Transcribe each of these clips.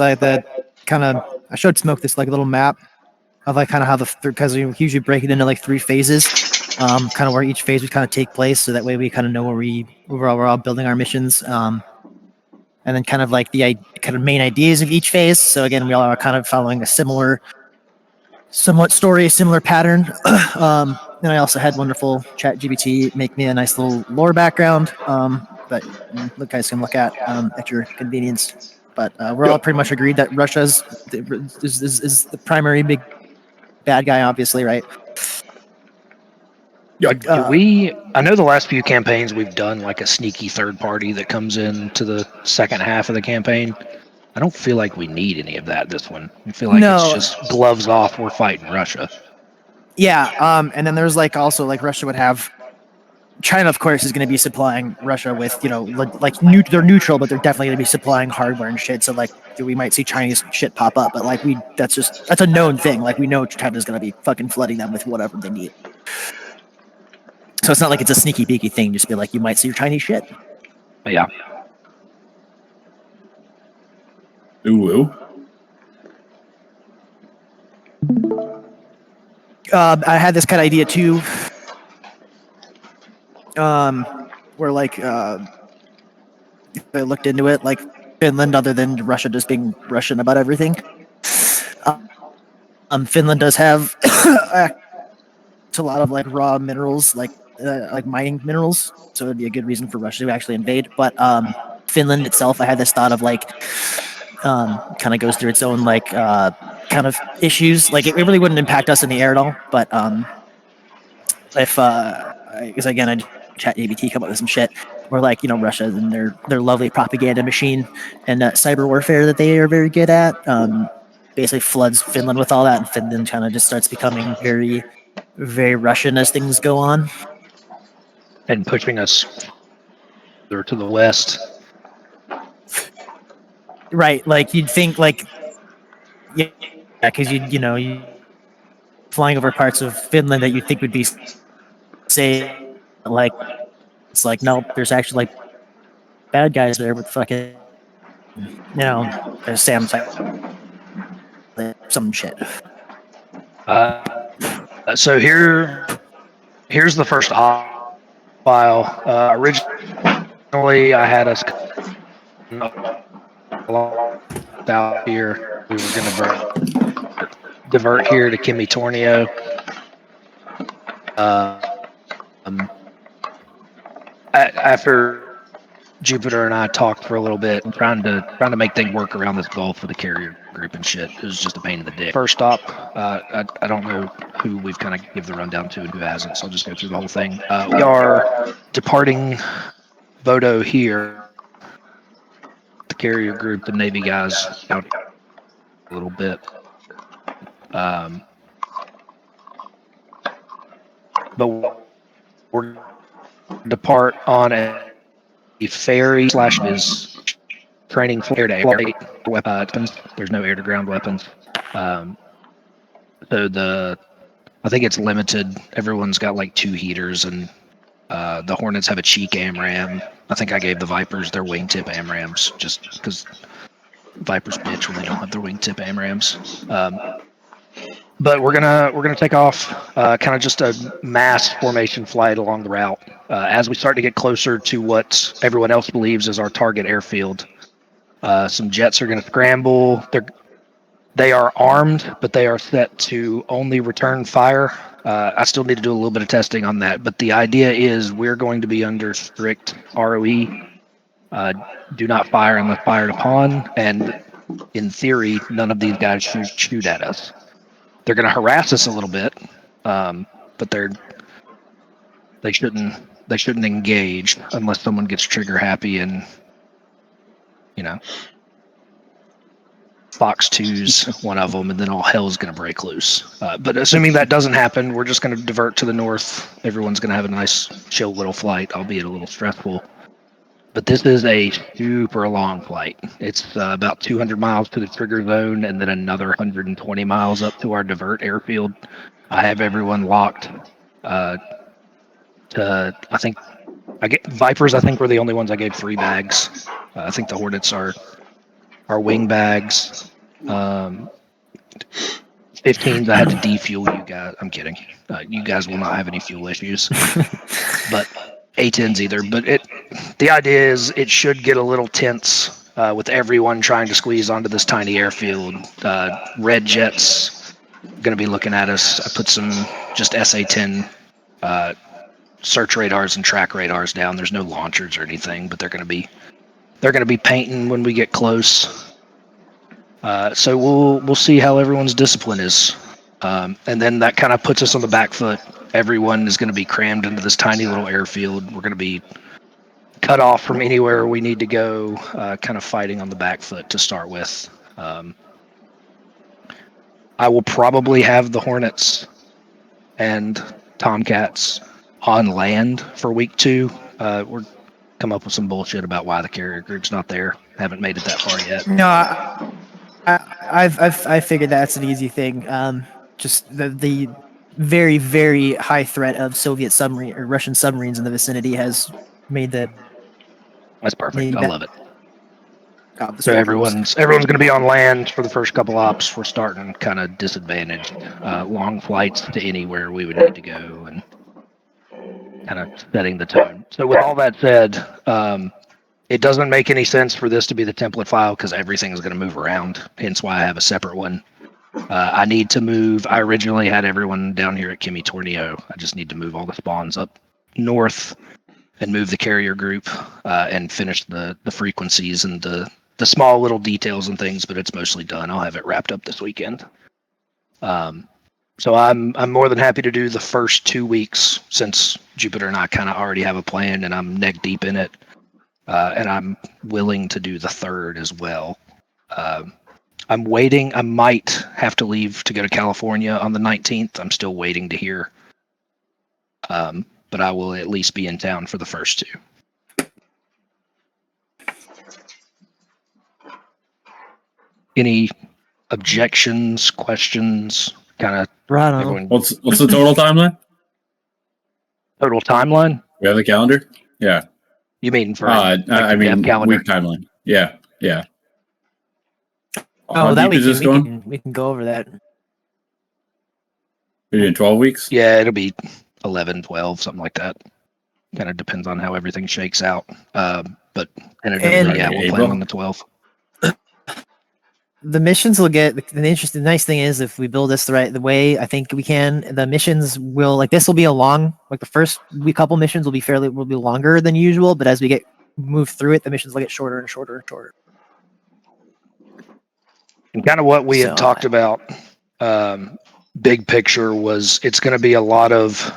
like the kind of I showed Smoke this like little map of like kind of how because we usually break it into like 3 phases, kind of where each phase would kind of take place, so that way we kind of know where we're all building our missions, and then kind of like the kind of main ideas of each phase. So again, we all are kind of following a somewhat story, similar pattern. And I also had wonderful ChatGPT make me a nice little lore background, that you guys can look at your convenience. But we're all pretty much agreed that Russia is the primary big bad guy, obviously, right? I know the last few campaigns we've done like a sneaky third party that comes in to the second half of the campaign. I don't feel like we need any of that this one. I feel like it's just gloves off, we're fighting Russia. Yeah, and then there's like also like Russia would have China, of course, is going to be supplying Russia with, they're neutral, but they're definitely going to be supplying hardware and shit. So like we might see Chinese shit pop up, but like that's a known thing. Like we know China's going to be fucking flooding them with whatever they need. So it's not like it's a sneaky beaky thing. Just be like, you might see your Chinese shit. Yeah. Ooh. I had this kind of idea too. Where like if I looked into it, like Finland, other than Russia just being Russian about everything, Finland does have a lot of like raw minerals, like mining minerals. So it'd be a good reason for Russia to actually invade. But Finland itself, I had this thought of like kind of goes through its own like kind of issues. Like it really wouldn't impact us in the air at all. But if because again, I ChatGPT come up with some shit where like Russia and their lovely propaganda machine and cyber warfare that they are very good at basically floods Finland with all that, and Finland kind of just starts becoming very, very Russian as things go on, and pushing us to the west. Right, like you'd think like because you flying over parts of Finland that you think would be safe, like it's like nope, there's actually like bad guys there with fucking there's Sam's some shit. So here's the first file. Originally, I had us out here. We were going to divert here to Kimi Tornio. After Jupiter and I talked for a little bit, trying to make things work around this Gulf with the carrier group and shit. It was just a pain in the dick. First stop, I don't know who we've kind of give the rundown to and who hasn't, so I'll just go through the whole thing. We are departing Bodo here. The carrier group, the Navy guys, out a little bit. But we're depart on a ferry / is training for air-to-air weapons. There's no air-to-ground weapons. So I think it's limited. Everyone's got like 2 heaters, and the Hornets have a cheek AMRAM. I think I gave the Vipers their wingtip AMRAMs just because Vipers bitch when they don't have their wingtip AMRAMs. But we're gonna take off, kind of just a mass formation flight along the route. As we start to get closer to what everyone else believes is our target airfield, some jets are gonna scramble. They are armed, but they are set to only return fire. I still need to do a little bit of testing on that, but the idea is we're going to be under strict ROE. Do not fire unless fired upon, and in theory, none of these guys shoot at us. They're going to harass us a little bit, but they shouldn't engage unless someone gets trigger happy and Fox 2's one of them, and then all hell's going to break loose. But assuming that doesn't happen, we're just going to divert to the north. Everyone's going to have a nice, chill little flight, albeit a little stressful. But this is a super long flight. It's about 200 miles to the trigger zone, and then another 120 miles up to our divert airfield. I have everyone locked to, I think, Vipers, I think, were the only ones I gave 3 bags. I think the Hornets are our wing bags. 15s, I had to defuel you guys. I'm kidding. You guys will not have any fuel issues. But A10s either. But the idea is it should get a little tense with everyone trying to squeeze onto this tiny airfield. Red Jets going to be looking at us. I put some just SA-10 search radars and track radars down. There's no launchers or anything, but they're going to be painting when we get close. So we'll see how everyone's discipline is, and then that kind of puts us on the back foot. Everyone is going to be crammed into this tiny little airfield. We're going to be cut off from anywhere we need to go, kind of fighting on the back foot to start with. I will probably have the Hornets and Tomcats on land for week 2. We're come up with some bullshit about why the carrier group's not there. Haven't made it that far yet. No, I figured that's an easy thing. Just the very, very high threat of Soviet submarine or Russian submarines in the vicinity has made the. That's perfect. I love it. So everyone's going to be on land for the first couple ops. We're starting kind of disadvantaged. Long flights to anywhere we would need to go and kind of setting the tone. So with all that said, it doesn't make any sense for this to be the template file because everything is going to move around. Hence why I have a separate one. I need to move. I originally had everyone down here at Kimmy Tornio. I just need to move all the spawns up north and move the carrier group and finish the frequencies and the small little details and things, but it's mostly done. I'll have it wrapped up this weekend. So I'm more than happy to do the first 2 weeks since Jupiter and I kind of already have a plan and I'm neck deep in it. And I'm willing to do the third as well. I'm waiting. I might have to leave to go to California on the 19th. I'm still waiting to hear. But I will at least be in town for the first 2. Any objections, questions? Kind of. Right. What's the total timeline? Total timeline? We have the calendar. Yeah. You mean for? I mean calendar? week timeline. Yeah. Oh, that we can go over that. You're doing 12 weeks? Yeah, it'll be 11, 12, something like that. Kind of depends on how everything shakes out. But we'll plan on the 12th. The missions will get the nice thing is if we build this the way I think we can, the missions will this will be the first couple missions will be longer than usual, but as we get moved through it, the missions will get shorter and shorter and shorter. And kind of what we had talked about, big picture was it's going to be a lot of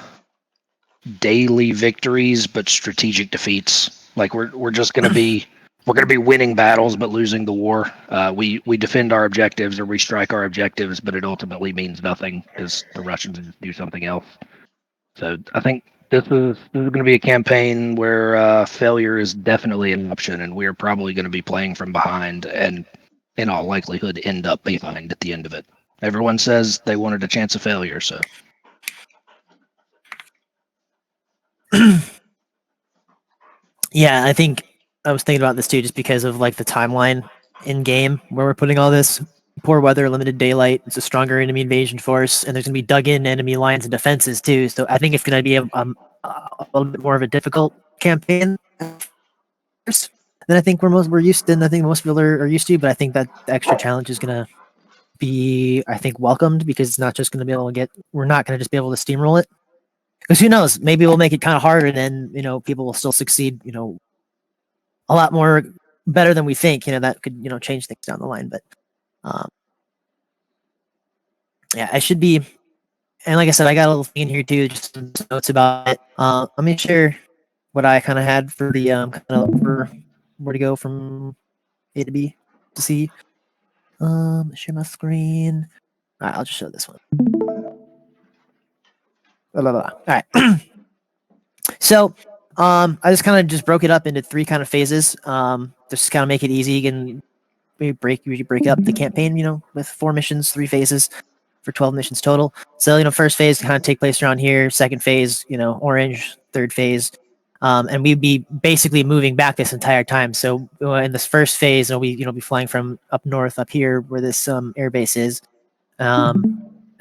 daily victories, but strategic defeats. Like we're just going to be. We're going to be winning battles, but losing the war. We defend our objectives or we strike our objectives, but it ultimately means nothing because the Russians do something else. So I think this is going to be a campaign where failure is definitely an option, and we're probably going to be playing from behind and in all likelihood end up behind at the end of it. Everyone says they wanted a chance of failure, so. Yeah, I think I was thinking about this too, just because of the timeline in game where we're putting all this. Poor weather, limited daylight. It's a stronger enemy invasion force, and there's going to be dug-in enemy lines and defenses too. So I think it's going to be a little bit more of a difficult campaign than I think we're used to. And I think most people are used to. But I think that the extra challenge is going to be, I think, welcomed because it's not just going to be able to we're not going to just be able to steamroll it. Because who knows? Maybe we'll make it kind of harder, and then people will still succeed. A lot more better than we think. That could change things down the line. But yeah, I should be. And like I said, I got a little thing in here too, just some notes about it. Let me share what I kind of had for the for where to go from A to B to C. Share my screen. All right, I'll just show this one. Blah, blah, blah. All right. So, I just kind of broke it up into 3 kind of phases. Just kind of make it easy. You can break up the campaign, with 4 missions, 3 phases for 12 missions total. So, first phase kind of take place around here. Second phase, orange. Third phase, And we'd be basically moving back this entire time. So in this first phase, we be flying from up north, up here where this air base is.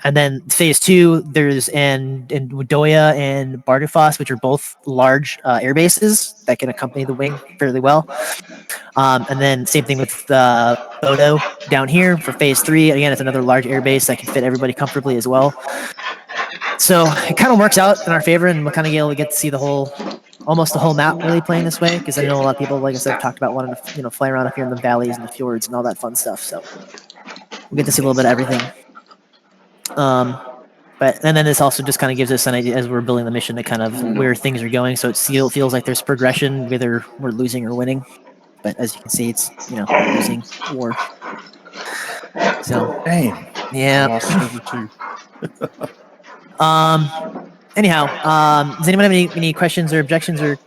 And then phase 2, there's in Wdoya and Bardufas, which are both large air bases that can accompany the wing fairly well. And then same thing with Bodo down here for phase 3. Again, it's another large air base that can fit everybody comfortably as well. So it kind of works out in our favor, and we're kind of able to get to see almost the whole map really playing this way, because I know a lot of people, like I said, have talked about wanting to fly around up here in the valleys and the fjords and all that fun stuff. So we'll get to see a little bit of everything. And then this also just kind of gives us an idea as we're building the mission to kind of where things are going. So it feels like there's progression, whether we're losing or winning. But as you can see, it's we're losing war. So Damn. yeah. Lost server 2. Anyhow, does anyone have any questions or objections or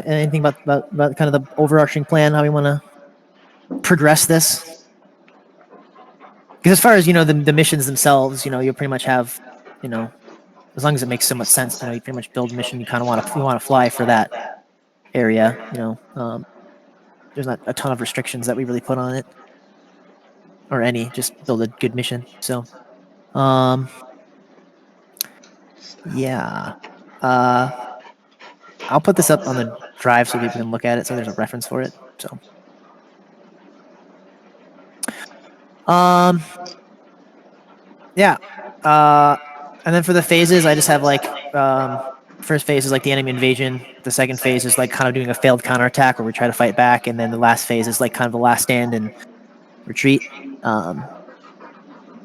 anything about kind of the overarching plan, how we want to progress this? Because as far as the missions themselves, you'll pretty much have, as long as it makes so much sense, you pretty much build a mission you kind of want to fly for that area. There's not a ton of restrictions that we really put on it, or any. Just build a good mission. So, yeah. I'll put this up on the drive so people can look at it, so there's a reference for it. So, yeah. And then for the phases, I just have first phase is like the enemy invasion. The second phase is like kind of doing a failed counterattack where we try to fight back, and then the last phase is like kind of the last stand and retreat.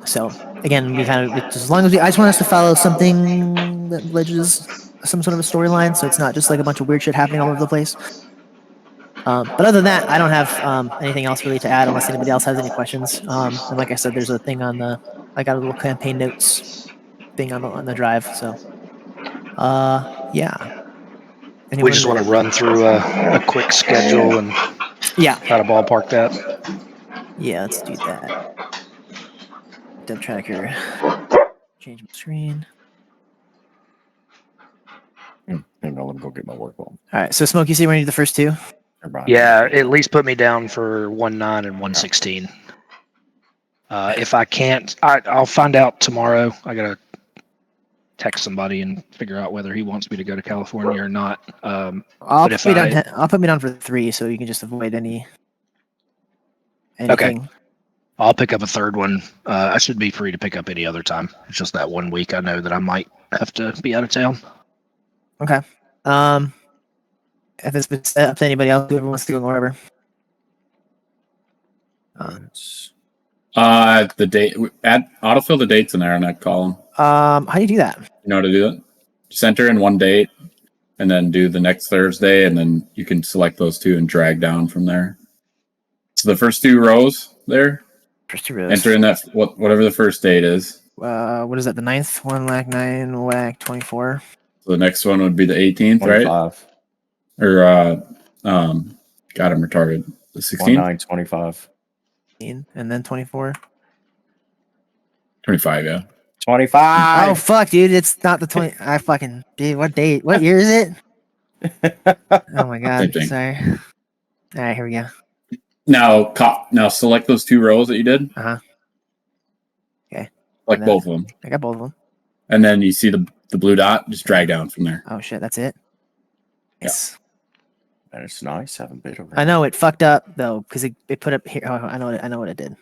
So again, we kind of, as long as I just want us to follow something that ledges some sort of a storyline, so it's not just like a bunch of weird shit happening all over the place. But other than that, I don't have anything else really to add unless anybody else has any questions. And like I said, there's a thing I got a little campaign notes thing on the drive. So, yeah. We just want to run through a quick schedule and try to ballpark that. Yeah, let's do that. Dev tracker. Change my screen. Hang on, let me go get my work phone. All right, so Smoke, you see where I need the first two? Yeah, at least put me down for 1.9 and 1.16. If I can't, I'll find out tomorrow. I gotta text somebody and figure out whether he wants me to go to California or not. I'll put me down for 3, so you can just avoid anything. Okay. I'll pick up a third one. I should be free to pick up any other time. It's just that 1 week I know that I might have to be out of town. Okay. If it's been set up to anybody else, whoever wants to go wherever. The date. Autofill the dates in there in that column. How do you do that? You know how to do that? Just enter in one date, and then do the next Thursday, and then you can select those two and drag down from there. So the first 2 rows there. First 2 rows. Enter in that whatever the first date is. What is that? The 9th? 1/9 24. So the next one would be the 18th, 25. right? Or God, I'm retarded. The 16th? 1925. And then 24. 25, yeah. 25. Oh fuck, dude! It's not the 20. I fucking dude. What date? What year is it? Oh my god! Sorry. All right, here we go. Now select those 2 rows that you did. Okay. Like both of them. I got both of them. And then you see the blue dot. Just drag down from there. Oh shit! That's it. Yes. Yeah. And it's nice having bit over. I know it fucked up though because it put up here. Oh, I know what it did.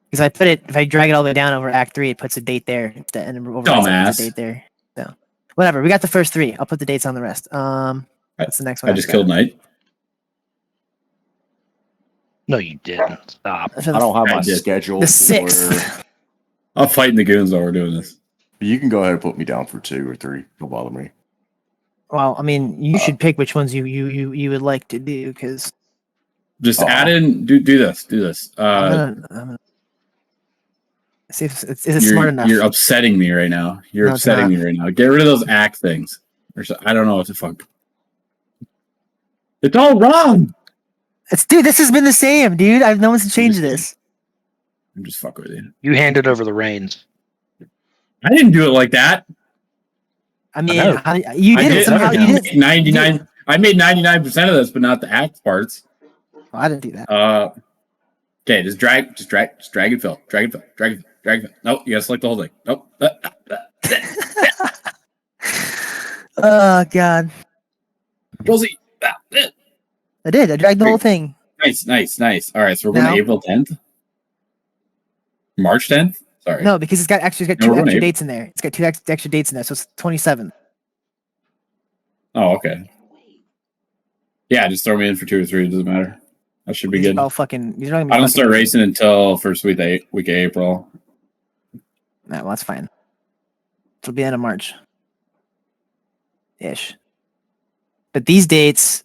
Because if I drag it all the way down over Act 3, it puts a date there instead, and over Dumbass. a date there. So whatever. We got the first 3. I'll put the dates on the rest. What's the next one? I just killed Knight. No, you didn't. Stop. I don't have my schedule. The 6th. I'm fighting the goons while we're doing this. You can go ahead and put me down for 2 or 3. Don't bother me. Well, I mean, you should pick which ones you would like to do, because just add in. Do this. I'm gonna see if it's smart enough. You're upsetting me right now. You're upsetting me right now. Get rid of those act things. I don't know what the fuck. It's all wrong. Dude, this has been the same, dude. No one's changed this. I'm just fucking with you. You handed over the reins. I didn't do it like that. I mean, know. you did it somehow. You did. 99. I made 99% of this, but not the act parts. Well, I didn't do that. Okay, just drag and fill. Drag and fill. Nope, you gotta select the whole thing. Nope. Oh God. Rosie. I did. I dragged the whole thing. Nice. All right, so we're going Now? to April 10th? March 10th? Sorry. No, because it's got two extra dates in there. It's got two extra dates in there, so it's 27th. Oh, okay. Yeah, just throw me in for 2 or 3. It doesn't matter. That should be good. All fucking. These are I don't start racing until first week of April. No, well, that's fine. It'll be end of March. Ish. But these dates.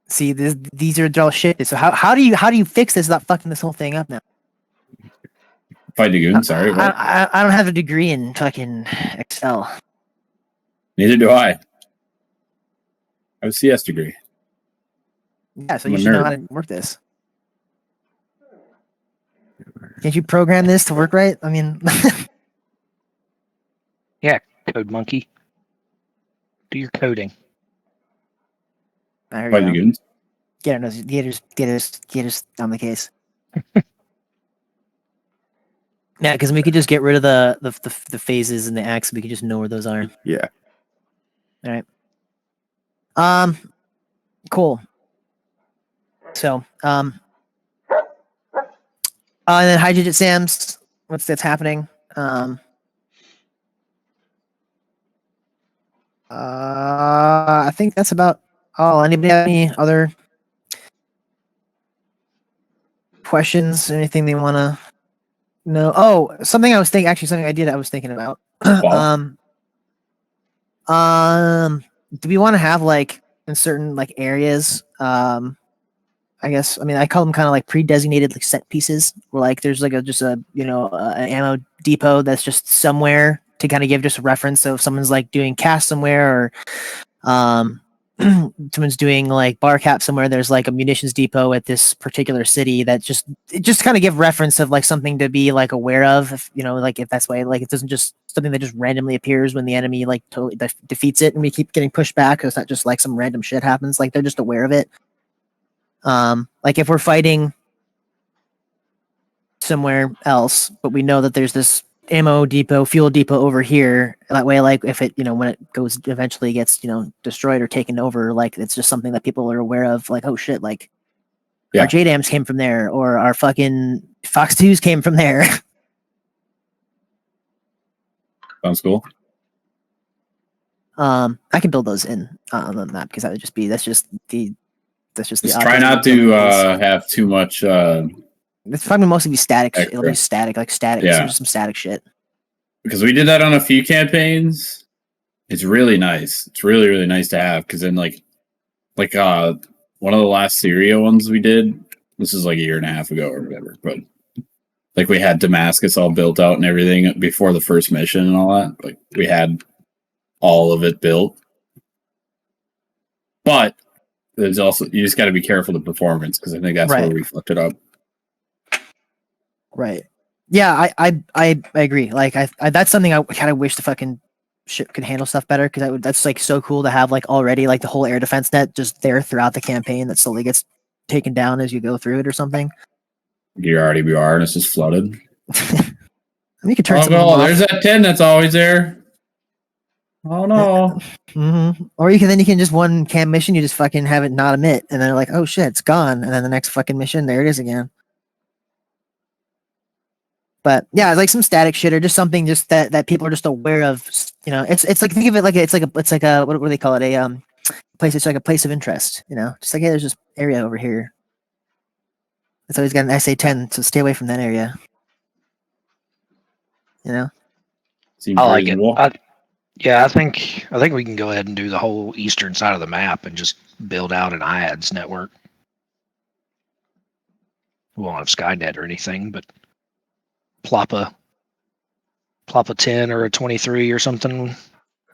See, these are all shit. So how do you fix this without fucking this whole thing up now? Fight Lagoon, sorry. What? I don't have a degree in fucking Excel. Neither do I. I have a CS degree. Yeah, so you should know how to work this. Can't you program this to work right? I mean, Yeah, code monkey. Do your coding. there Fight you go. Lagoon. Get us on the case. Yeah, because we could just get rid of the phases and the acts. We could just know where those are. Yeah. All right. Cool. So, and then high digit Sam's. That's happening. I think that's about all. Anybody have any other questions? Anything they want to know? Oh, something I was thinking. Actually, something I was thinking about. Do we want to have like in certain like areas? I guess. I mean, I call them kind of like pre-designated like set pieces, where like there's like an ammo depot that's just somewhere to kind of give just a reference. So if someone's like doing cast somewhere, or someone's doing like bar cap somewhere, there's like a munitions depot at this particular city that just kind of give reference of like something to be like aware of, if like if that's why like it doesn't just something that just randomly appears when the enemy like totally defeats it and we keep getting pushed back. It's not just like some random shit happens, like they're just aware of it. Like if we're fighting somewhere else but we know that there's this ammo depot, fuel depot over here, that way like if it when it goes eventually gets destroyed or taken over, like it's just something that people are aware of, like, oh shit, like our JDAMs came from there, or our fucking Fox 2s came from there. Sounds cool. I can build those in on the map because that's just the try not to have too much it's probably mostly be static shit. It'll be extra. static. Yeah. Just some static shit. Because we did that on a few campaigns. It's really nice. It's really, really nice to have. Because then, like one of the last Syria ones we did, this is like a year and a half ago or whatever. But like we had Damascus all built out and everything before the first mission and all that. Like we had all of it built. But there's also, you just got to be careful of the performance, because I think that's where we fucked it up. Right. Yeah, I agree. Like I that's something I kind of wish the fucking ship could handle stuff better, because that's like so cool to have like already like the whole air defense net just there throughout the campaign that slowly gets taken down as you go through it or something. Your RDBR and it's just flooded. I mean, you could turn something off. There's that 10 that's always there. Oh no. Mm-hmm. Or you can just one camp mission, you just fucking have it not emit, and then they're like, oh shit, it's gone, and then the next fucking mission, there it is again. But yeah, it's like some static shit, or just something just that people are just aware of. It's like, think of it like it's like a what do they call it, a place. It's like a place of interest. Just like, hey, there's this area over here. It's always got an SA-10, so stay away from that area. Seems I like reasonable. it. I think we can go ahead and do the whole eastern side of the map and just build out an IADS network. We won't have Skynet or anything, but plop a 10 or a 23 or something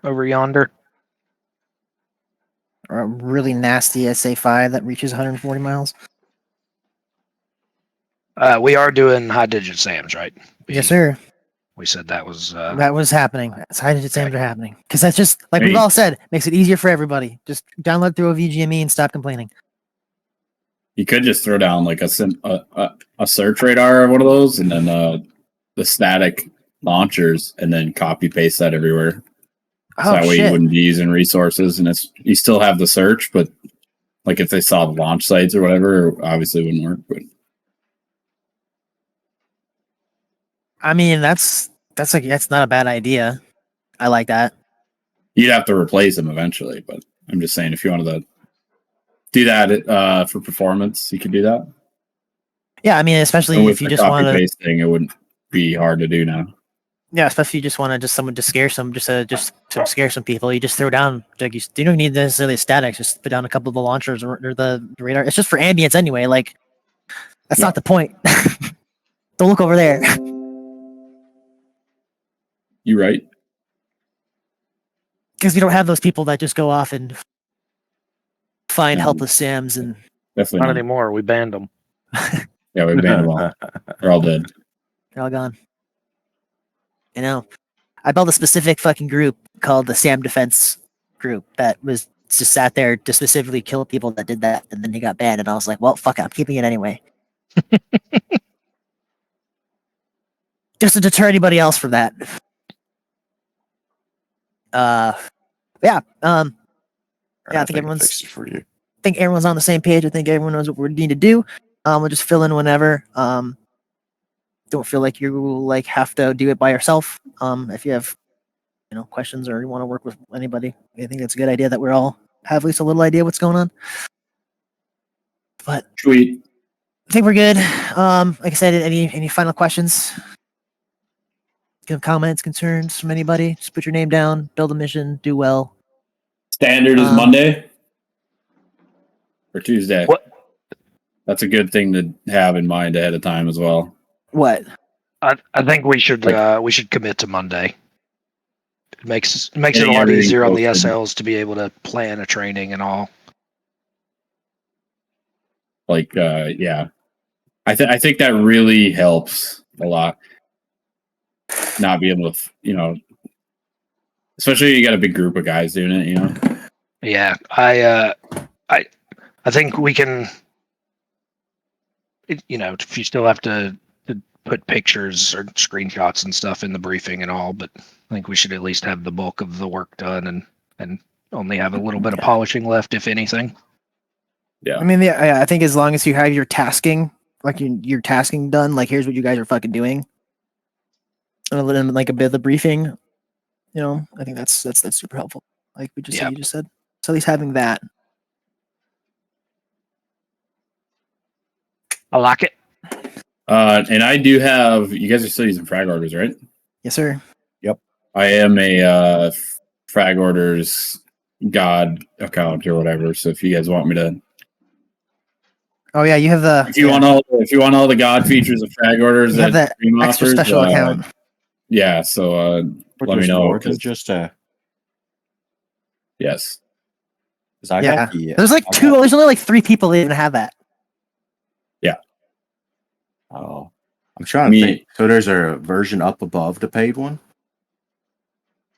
over yonder. Or a really nasty SA-5 that reaches 140 miles. We are doing high digit SAMs, right? Yes, sir. We said that was That was happening. That's how it's Okay. happening. Because that's just like we've Hey. all said, makes it easier for everybody. Just download through a VGME and stop complaining. You could just throw down like a search radar or one of those, and then the static launchers, and then copy paste that everywhere. So Oh that way you shit! wouldn't be using resources, and you still have the search, but like if they saw the launch sites or whatever, obviously it wouldn't work. But I mean, that's not a bad idea. I like that. you'd have to replace them eventually. But I'm just saying, if you wanted to do that for performance, you could do that. Yeah, I mean, especially And if with you the just want copy to. paste thing, it wouldn't be hard to do now. Yeah, especially if you just want to someone to scare just to scare some people. You just throw down like you don't need necessarily statics. Just put down a couple of the launchers or the radar. It's just for ambience anyway. Like that's Yeah. not the point. Don't look over there. You right? Because we don't have those people that just go off and find No. helpless Sams and Definitely Not not. anymore. We banned them. Yeah, we banned them all. They're all dead. they're all gone. You know, I built a specific fucking group called the Sam Defense group that was just sat there to specifically kill people that did that, and then he got banned, and I was like, well, fuck it, I'm keeping it anyway. Just to deter anybody else from that. Yeah. Yeah, I think everyone's for you. on the same page. I think everyone knows what we need to do. We'll just fill in whenever. Don't feel like you like have to do it by yourself. If you have questions or you want to work with anybody, I think it's a good idea that we're all have at least a little idea what's going on. But Sweet. I think we're good. Like I said, any final questions? Comments, concerns from anybody? Just put your name down, build a mission, do well. Standard is Monday or Tuesday. What? That's a good thing to have in mind ahead of time as well. What? I think we should commit to Monday. It makes it a Getting lot everything easier on the posted. SLs to be able to plan a training and all. Like, yeah, I think that really helps a lot. Not be able to, especially you got a big group of guys doing it, Yeah, I think we can. If you still have to put pictures or screenshots and stuff in the briefing and all, but I think we should at least have the bulk of the work done and only have a little bit of polishing left, if anything. Yeah. I mean, I think as long as you have your tasking, like your tasking done, like here's what you guys are fucking doing, and then like a bit of the briefing, I think that's super helpful. Like you just said. So at least having that. I like it. And I do have. You guys are still using frag orders, right? Yes, sir. I am a frag orders god account or whatever. So if you guys want me to, Oh yeah, you have the. if you want all the god features of frag orders You have that that Dream extra offers, special account. Yeah. So But let me there's know. more than just a. Yes. I Yeah. got the, There's like two. There's only like 3 people that even have that. Oh, I'm trying to think. So there's a version up above the paid one.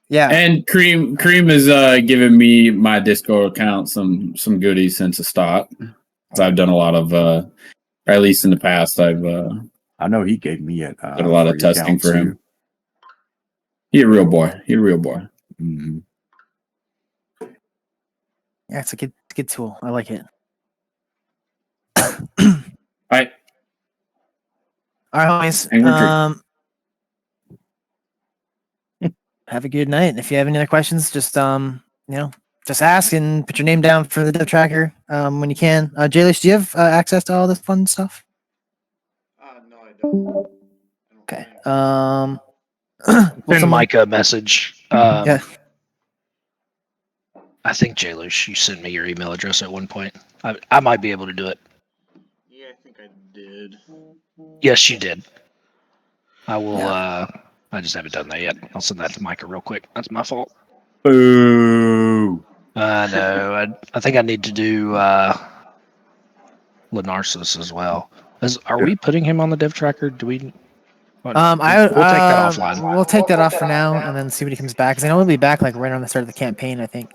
Yeah. And Cream has given me my Discord account some goodies since the start. So I've done a lot of, or at least in the past, I've I know he gave me it. done a lot of free testing account for too. him. He a real boy. Mhm. Yeah, it's a good tool. I like it. I All right, homies. Angry Tree. Have a good night. If you have any other questions, just just ask and put your name down for the dev tracker when you can. Jaylish, do you have access to all this fun stuff? No, I don't. Okay. Send Mike a message. Yeah. I think Jaylush, you sent me your email address at one point. I might be able to do it. Yeah, I think I did. Yes, you did. I will. Yeah. I just haven't done that yet. I'll send that to Micah real quick. That's my fault. Boo. No, I think I need to do Lenarsis as well. Are we putting him on the dev tracker? Do we? We'll take that offline. We'll take that off for now, and then see when he comes back. Because I know he'll be back like right around the start of the campaign. I think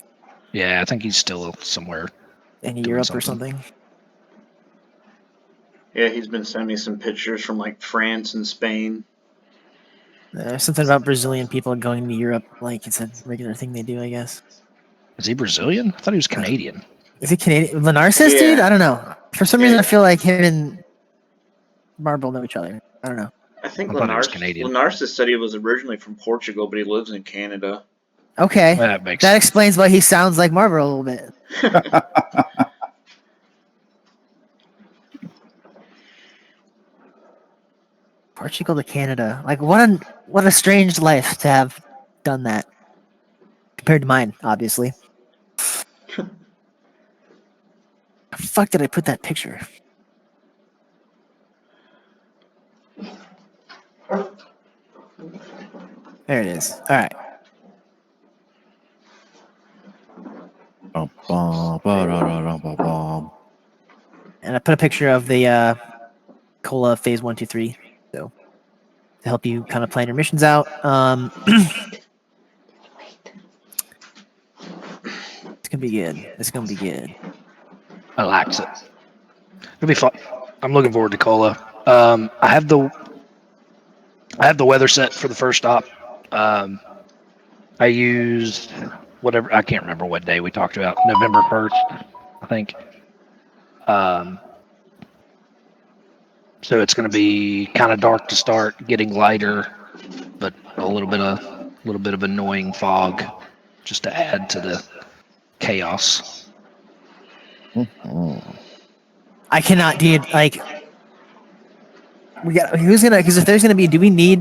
Yeah, I think he's still somewhere. in Doing Europe or something. something. Yeah, he's been sending me some pictures from like France and Spain. Something about Brazilian people going to Europe, like it's a regular thing they do, I guess. Is he Brazilian? I thought he was Canadian. Is he Canadian? Lenarsis, dude? I don't know. For some reason, I feel like him and Marble know each other. I don't know. I think I thought he was Canadian. Lenarsis said he was originally from Portugal, but he lives in Canada. Okay, That makes that sense. explains why he sounds like Marble a little bit. Portugal to Canada, like what a strange life to have done that compared to mine, obviously. The fuck did I put that picture? There it is. All right. And I put a picture of the Cola Phase 1, 2, 3. So to help you kind of plan your missions out. It's gonna be good. It's gonna be good. I likes it. It'll be fun. I'm looking forward to Cola. I have the weather set for the first stop. I used whatever, I can't remember what day we talked about. November 1st, I think. So it's going to be kind of dark to start, getting lighter, but a little bit of annoying fog, just to add to the chaos. I cannot, dude. Like, we got who's gonna? Because if there's gonna be,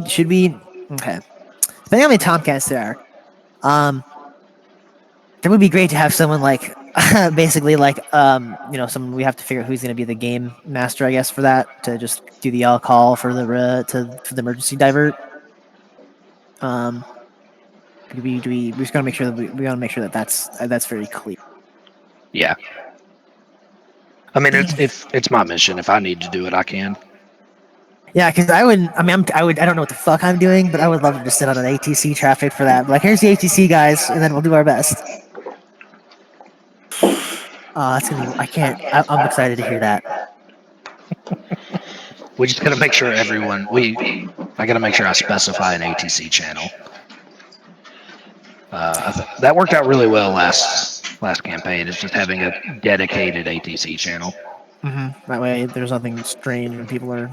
should we? Okay, depending on how many Tomcats there are, it would be great to have someone like, basically like, someone we have to figure out who's gonna be the game master, I guess, for that to just do the call for the for the emergency divert. We just gotta make sure that we gotta make sure that that's very clear. Yeah. I mean, it's my mission. If I need to do it, I can. Yeah, because I would. I mean, I don't know what the fuck I'm doing, but I would love to just sit on an ATC traffic for that. Like, here's the ATC guys, and then we'll do our best. It's gonna be. I can't. I'm excited to hear that. We just gotta make sure everyone. I gotta make sure I specify an ATC channel. That worked out really well last campaign. Is just having a dedicated ATC channel. Mm-hmm. That way, there's nothing strange when people are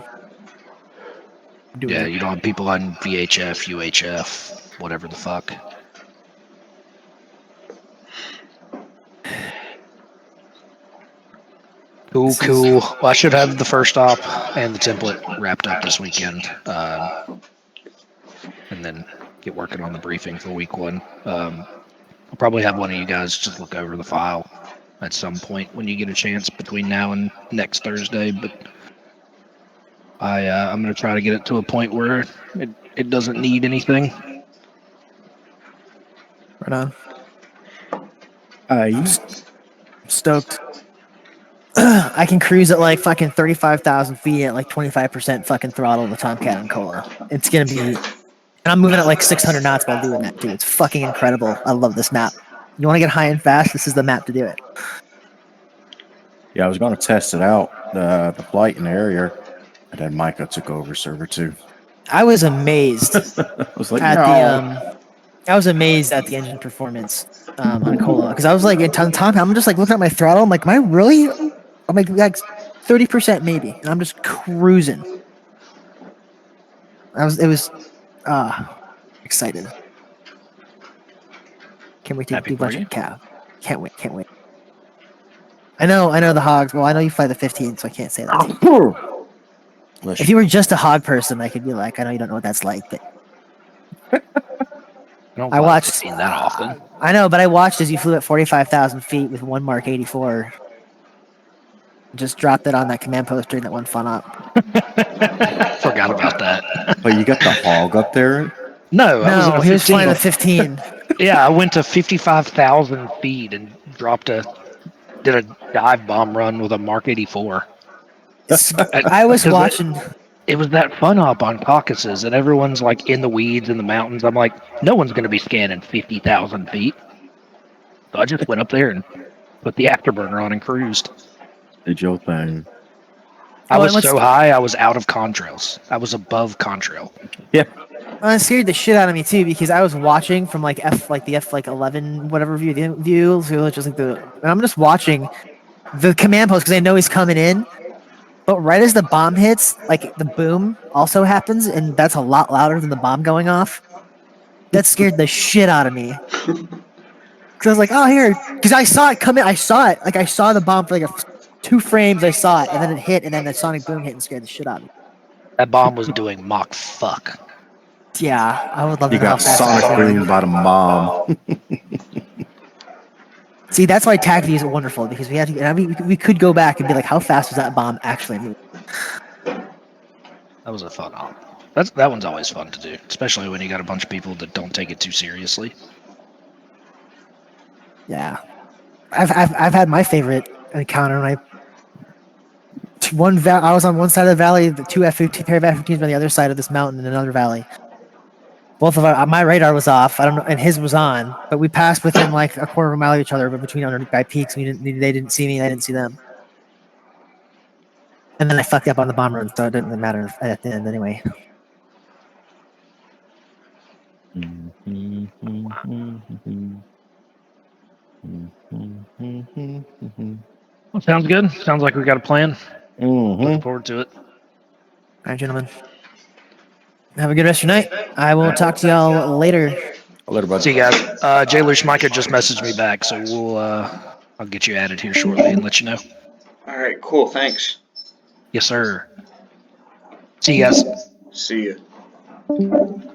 doing Yeah, it. you don't have people on VHF, UHF, whatever the fuck. Cool. Well, I should have the first stop and the template wrapped up this weekend, and then get working on the briefing for week 1. I'll probably have one of you guys just look over the file at some point when you get a chance between now and next Thursday, but I'm going to try to get it to a point where it doesn't need anything. Right on. Stoked. I can cruise at like fucking 35,000 feet at like 25% fucking throttle with Tomcat and Cola. It's gonna be, and I'm moving at like 600 knots while doing that too. It's fucking incredible. I love this map. You want to get high and fast? This is the map to do it. Yeah, I was going to test it out, the flight in the area, and then Micah took over server 2. I was amazed I was like, at no. I was amazed at the engine performance on Cola because I was like, in Tomcat, I'm just like looking at my throttle. I'm like, am I really? I'm like 30% maybe, and I'm just cruising. It was excited. Can't wait to do a bunch of cab. Can't wait. I know the hogs. Well, I know you fly the 15, so I can't say that. If you were just a hog person, I could be like, I know you don't know what that's like, but I watched that often. I know, but I watched as you flew at 45,000 feet with one Mark 84. Just dropped it on that command post during that one fun up. Forgot about that. But you got the hog up there? No, he was flying a 15. Yeah, I went to 55,000 feet and did a dive bomb run with a Mark 84. I was watching. it was that fun up on Caucasus, and everyone's like in the weeds in the mountains. I'm like, no one's going to be scanning 50,000 feet. So I just went up there and put the afterburner on and cruised. Did your thing. I was so high, I was out of contrails. I was above contrail. Yeah. It scared the shit out of me too because I was watching from like the F 11 whatever view, so it's just like and I'm just watching the command post because I know he's coming in. But right as the bomb hits, like the boom also happens, and that's a lot louder than the bomb going off. That scared the shit out of me. Because I was like, oh, here. Because I saw it come in. I saw it. Like, I saw the bomb for like 2 frames. I saw it, and then it hit, and then the sonic boom hit and scared the shit out of me. That bomb was doing Mach fuck. Yeah, I would love You to know got how fast sonic that was going. boomed by the bomb. See, that's why tag views are wonderful because we had to. I mean, we could go back and be like, how fast was that bomb actually moving? That was a fun op. That one's always fun to do, especially when you got a bunch of people that don't take it too seriously. Yeah, I've had my favorite encounter when I was on one side of the valley, the 2 F-15 pair of F-15s on the other side of this mountain in another valley. Both of my radar was off. I don't know, and his was on, but we passed within like a quarter of a mile of each other, but between our guy peaks, they didn't see me, I didn't see them. And then I fucked up on the bomb run, so it didn't matter at the end anyway. Well, sounds good. Sounds like we got a plan. Looking forward to it. All right, gentlemen. Have a good rest of your night. I will talk to y'all later. Later, bud. See you guys. Jailer Schmeicher just messaged me back, so I'll get you added here shortly and let you know. All right, cool. Thanks. Yes, sir. See you guys. See you.